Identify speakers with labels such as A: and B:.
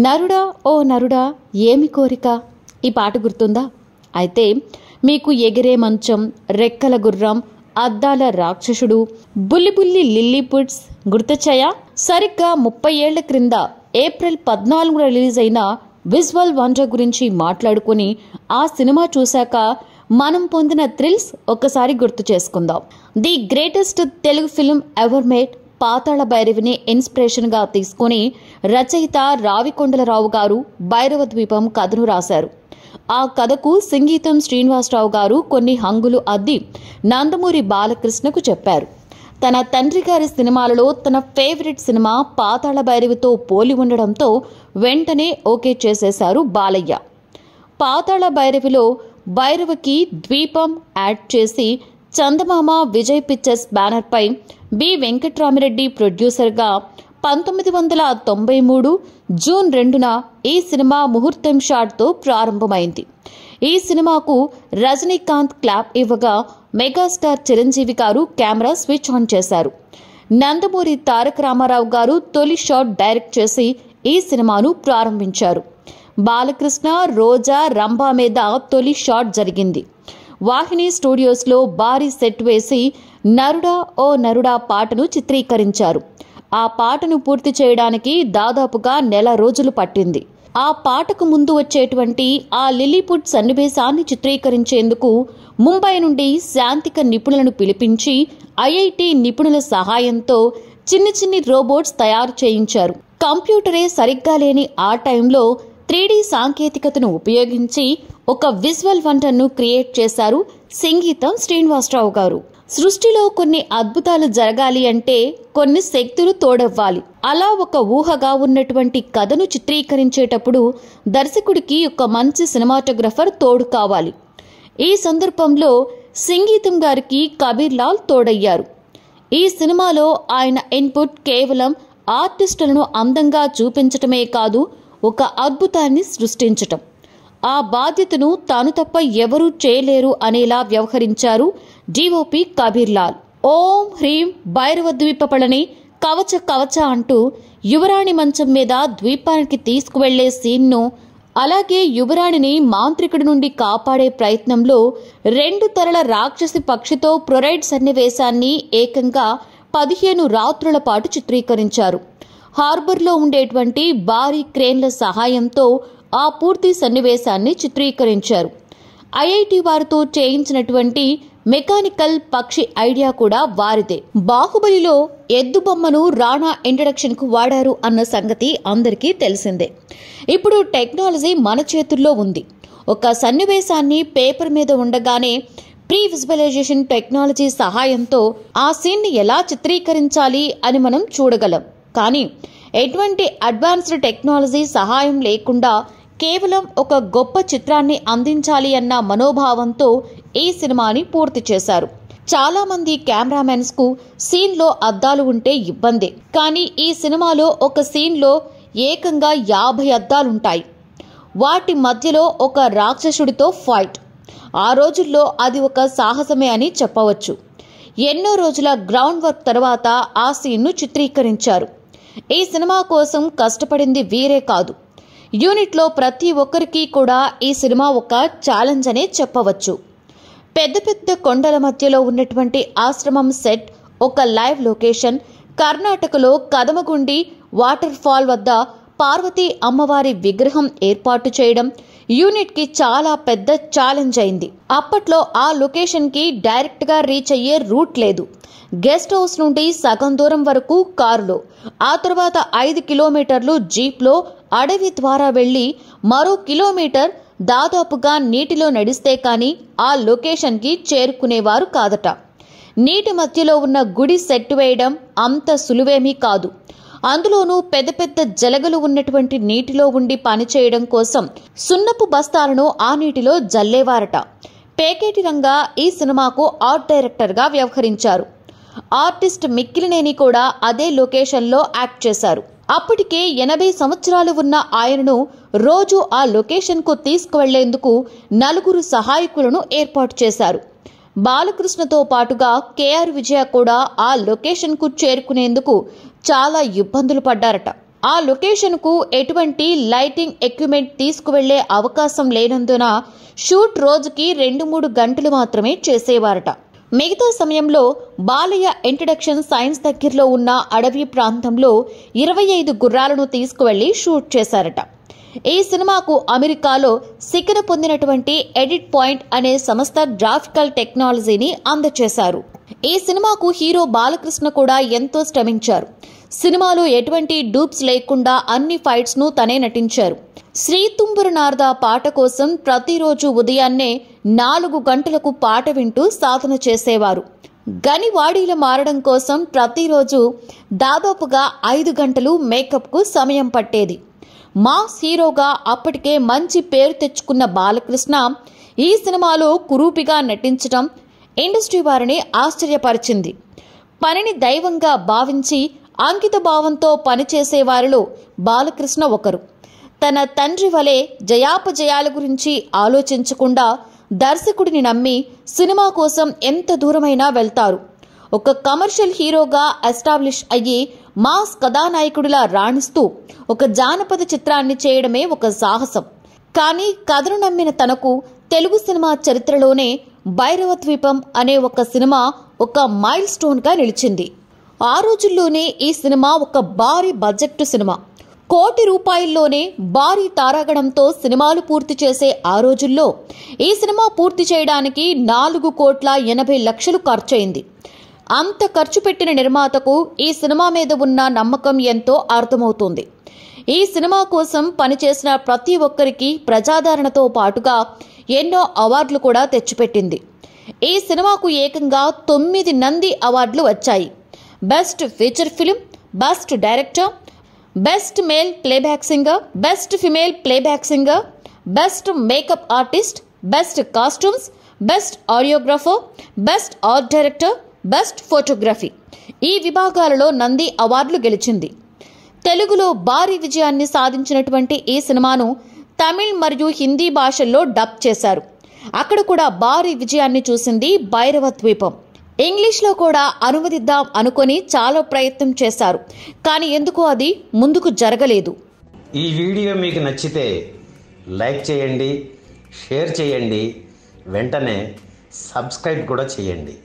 A: నరుడా ఓ నరుడా ఏమి కోరిక ఈ పాట గుర్తుందా? అయితే మీకు ఎగిరే మంచం, రెక్కల గుర్రం, అద్దాల రాక్షసుడు, బుల్లి బుల్లి లిల్లీపుట్స్ గుర్తొచ్చాయా? సరిగ్గా 30 ఏళ్ల క్రింద ఏప్రిల్ 14 రిలీజ్ అయిన విజువల్ వండర్ గురించి మాట్లాడుకుని ఆ సినిమా చూశాక మనం పొందిన థ్రిల్స్ ఒక్కసారి గుర్తు చేసుకుందాం. The greatest Telugu film ever made పాతాళ భైరవిని ఇన్స్పిరేషన్ గా తీసుకుని రచయిత రావికొండలరావు గారు భైరవ ద్వీపం కథను రాశారు. ఆ కథకు సంగీతం శ్రీనివాసరావు గారు కొన్ని హంగులు అద్ది నందమూరి బాలకృష్ణకు చెప్పారు. తన తండ్రి గారి సినిమాలలో తన ఫేవరెట్ సినిమా పాతాళ భైరవితో పోలి ఉండడంతో వెంటనే ఓకే చేసేశారు బాలయ్య. పాతాళ భైరవిలో భైరవకి ద్వీపం యాడ్ చేసి చందమామ విజయ్ పిక్చర్స్ బ్యానర్ పై బి వెంకట్రామిరెడ్డి ప్రొడ్యూసర్గా 1993 జూన్ 2న ఈ సినిమా ముహూర్తం షాట్తో ప్రారంభమైంది. ఈ సినిమాకు రజనీకాంత్ క్లాప్ ఇవ్వగా మెగాస్టార్ చిరంజీవి గారు కెమెరా స్విచ్ ఆన్ చేశారు. నందమూరి తారక రామారావు గారు తొలి షాట్ డైరెక్ట్ చేసి ఈ సినిమాను ప్రారంభించారు. బాలకృష్ణ, రోజా, రంభా మీద తొలి షాట్ జరిగింది. వాహిని స్టూడియోస్లో భారీ సెట్ వేసి నరుడా ఓ నరుడా పాటను చిత్రీకరించారు. ఆ పాటను పూర్తి చేయడానికి దాదాపుగా నెల రోజులు పట్టింది. ఆ పాటకు ముందు వచ్చేటువంటి ఆ లిల్లీపుట్ సన్నివేశాన్ని చిత్రీకరించేందుకు ముంబై నుండి శాంతిక నిపుణులను పిలిపించి ఐఐటి నిపుణుల సహాయంతో చిన్ని రోబోట్స్ తయారు చేయించారు. కంప్యూటరే సరిగ్గా లేని ఆ టైంలో 3D సాంకేతికతను ఉపయోగించి ఒక విజువల్ వండర్ను క్రియేట్ చేశారు సంగీతం శ్రీనివాసరావు గారు. సృష్టిలో కొన్ని అద్భుతాలు జరగాలి అంటే కొన్ని శక్తులు తోడవ్వాలి. అలా ఒక ఊహగా ఉన్నటువంటి కథను చిత్రీకరించేటప్పుడు దర్శకుడికి ఒక మంచి సినిమాటోగ్రఫర్ తోడు కావాలి. ఈ సందర్భంలో సంగీతం గారికి కబీర్ లాల్ తోడయ్యారు. ఈ సినిమాలో ఆయన ఇన్పుట్ కేవలం ఆర్టిస్టులను అందంగా చూపించటమే కాదు, ఒక అద్భుతాన్ని సృష్టించటం. ఆ బాధ్యతను తాను తప్ప ఎవరూ చేయలేరు అనేలా వ్యవహరించారు డిఓపి కబీర్ లాల్. ఓం హ్రీం భైరవ ద్వీపపళని కవచ కవచ అంటూ యువరాణి మంచం మీద ద్వీపానికి తీసుకువెళ్లే సీన్ను, అలాగే యువరాణిని మాంత్రికుడి నుండి కాపాడే ప్రయత్నంలో 2 తలల రాక్షసి పక్షితో ప్రొరైడ్ సన్నివేశాన్ని ఏకంగా 15 రాత్రుల పాటు చిత్రీకరించారు. హార్బర్లో ఉండేటువంటి భారీ క్రేన్ల సహాయంతో ఆ పూర్తి సన్నివేశాన్ని చిత్రీకరించారు. ఐఐటి వారితో చేయించినటువంటి మెకానికల్ పక్షి ఐడియా కూడా వారిదే. బాహుబలిలో ఎద్దు బొమ్మను రాణా ఇంట్రడక్షన్ కు వాడారు అన్న సంగతి అందరికీ తెలిసిందే. ఇప్పుడు టెక్నాలజీ మన చేతుల్లో ఉంది. ఒక సన్నివేశాన్ని పేపర్ మీద ఉండగానే ప్రీ విజువలైజేషన్ టెక్నాలజీ సహాయంతో ఆ సీన్ ని ఎలా చిత్రీకరించాలి అని మనం చూడగలం. కానీ ఎటువంటి అడ్వాన్స్డ్ టెక్నాలజీ సహాయం లేకుండా కేవలం ఒక గొప్ప చిత్రాన్ని అందించాలి అన్న మనోభావంతో ఈ సినిమాని పూర్తి చేశారు. చాలా మంది కెమెరామెన్స్ కు సీన్ లో అద్దాలు ఉంటే ఇబ్బంది. కానీ ఈ సినిమాలో ఒక సీన్ లో ఏకంగా 50 అద్దాలుంటాయి. వాటి మధ్యలో ఒక రాక్షసుడితో ఫైట్. ఆ రోజుల్లో అది ఒక సాహసమే అని చెప్పవచ్చు. ఎన్నో రోజుల గ్రౌండ్ వర్క్ తర్వాత ఆ సీన్ను చిత్రీకరించారు. ఈ సినిమా కోసం కష్టపడింది వీరే కాదు, యూనిట్లో ప్రతి ఒక్కరికి కూడా ఈ సినిమా ఒక ఛాలెంజ్ అనే చెప్పవచ్చు. పెద్ద పెద్ద కొండల మధ్యలో ఉన్నటువంటి ఆశ్రమం సెట్ ఒక లైవ్ లొకేషన్. కర్ణాటకలో కదమగుండి వాటర్ ఫాల్ వద్ద పార్వతీ అమ్మవారి విగ్రహం ఏర్పాటు చేయడం యూనిట్ కి చాలా పెద్ద ఛాలెంజ్ అయింది. అప్పట్లో ఆ లొకేషన్ కి డైరెక్ట్ గా రీచ్ అయ్యే రూట్ లేదు. గెస్ట్ హౌస్ నుండి సగం దూరం వరకు కారులో, ఆ తర్వాత 5 కిలోమీటర్లు జీప్లో అడవి ద్వారా వెళ్లి మరో కిలోమీటర్ దాదాపుగా నీటిలో నడిస్తే కానీ ఆ లొకేషన్ కి చేరుకునేవారు కాదట. నీటి మధ్యలో ఉన్న గుడి సెట్ వేయడం అంత సులువేమీ కాదు. అందులోనూ పెద్ద పెద్ద జలగలు ఉన్నటువంటి నీటిలో ఉండి పనిచేయడం కోసం సున్నపు బస్తాలను ఆ నీటిలో జల్లేవారట. పేకేటి రంగా ఈ సినిమాకు ఆర్ట్ డైరెక్టర్ గా వ్యవహరించారు. ఆర్టిస్ట్ మిక్కిలినేని కూడా అదే లొకేషన్లో యాక్ట్ చేశారు. అప్పటికే 80 సంవత్సరాలు ఉన్న ఆయనను రోజు ఆ లొకేషన్ కు తీసుకువెళ్లేందుకు 4 సహాయకులను ఏర్పాటు చేశారు. బాలకృష్ణతో పాటుగా కేఆర్ విజయ కూడా ఆ లొకేషన్ కు చేరుకునేందుకు చాలా ఇబ్బందులు పడ్డారట. ఆ లొకేషన్కు ఎటువంటి లైటింగ్ ఎక్విప్మెంట్ తీసుకువెళ్లే అవకాశం లేనందున షూట్ రోజుకి 2-3 గంటలు మాత్రమే చేసేవారట. మిగతా సమయంలో బాలయ్య ఇంట్రడక్షన్ సైన్స్ దగ్గరలో ఉన్న అడవి ప్రాంతంలో 25 గుర్రాలను తీసుకువెళ్లి షూట్ చేశారట. ఈ సినిమాకు అమెరికాలో శిఖర పొందినటువంటి ఎడిట్ పాయింట్ అనే సంస్థ గ్రాఫికల్ టెక్నాలజీని అందజేశారు. ఈ సినిమాకు హీరో బాలకృష్ణ కూడా ఎంతో శ్రమించారు. సినిమాలో ఎటువంటి డూప్స్ లేకుండా అన్ని ఫైట్స్ ను తనే నటించారు. శ్రీ తుంబుర నారద పాట కోసం ప్రతిరోజు ఉదయాన్నే 4 గంటలకు పాట వింటూ సాధన చేసేవారు. గనివాడీల మారడం కోసం ప్రతిరోజు దాదాపుగా 5 గంటలు మేకప్కు సమయం పట్టేది. మాస్ హీరోగా అప్పటికే మంచి పేరు తెచ్చుకున్న బాలకృష్ణ ఈ సినిమాలో కురూపిగా నటించడం ఇండస్ట్రీ వారిని ఆశ్చర్యపరిచింది. పనిని దైవంగా భావించి అంకిత భావంతో పనిచేసేవారిలో బాలకృష్ణ ఒకరు. తన తండ్రి వలె జయాపజయాల గురించి ఆలోచించకుండా దర్శకుడిని నమ్మి సినిమా కోసం ఎంత దూరమైనా వెళ్తారు. ఒక కమర్షియల్ హీరోగా ఎస్టాబ్లిష్ అయ్యి మాస్ కథానాయకుడిలా రాణిస్తూ ఒక జానపద చిత్రాన్ని చేయడమే ఒక సాహసం. కానీ కథను నమ్మిన తనకు తెలుగు సినిమా చరిత్రలోనే భైరవ ద్వీపం అనే ఒక సినిమా ఒక మైల్ స్టోన్ గా నిలిచింది. ఆ రోజుల్లోనే ఈ సినిమా ఒక భారీ బడ్జెట్ సినిమా. ₹1,00,00,000లోనే భారీ తారాగణంతో సినిమాలు పూర్తి చేసే ఆ రోజుల్లో ఈ సినిమా పూర్తి చేయడానికి 4,80,00,000 ఖర్చయింది. అంత ఖర్చు పెట్టిన నిర్మాతకు ఈ సినిమా మీద ఉన్న నమ్మకం ఎంతో అర్థమవుతుంది. ఈ సినిమా కోసం పనిచేసిన ప్రతి ఒక్కరికి ప్రజాదరణతో పాటుగా ఎన్నో అవార్డులు కూడా తెచ్చిపెట్టింది. ఈ సినిమాకు ఏకంగా 9 నంది అవార్డులు వచ్చాయి. Best feature film, best director, best male playback singer, best female playback singer, best makeup artist, best costumes, best audiographer, best art director, best photography ఈ విభాగాలలో నంది అవార్డులు గెలిచింది. తెలుగులో భారీ విజయాన్ని సాధించినటువంటి ఈ సినిమాను తమిళ్ మరియు హిందీ భాషల్లో డబ్ చేశారు. అక్కడ కూడా భారీ విజయాన్ని చూసింది భైరవ ద్వీపం. ఇంగ్లీష్లో కూడా అనువదిద్దాం అనుకొని చాలా ప్రయత్నం చేశారు. కానీ ఎందుకో అది ముందుకు జరగలేదు.
B: ఈ వీడియో మీకు నచ్చితే లైక్ చేయండి, షేర్ చేయండి, వెంటనే సబ్స్క్రైబ్ కూడా చేయండి.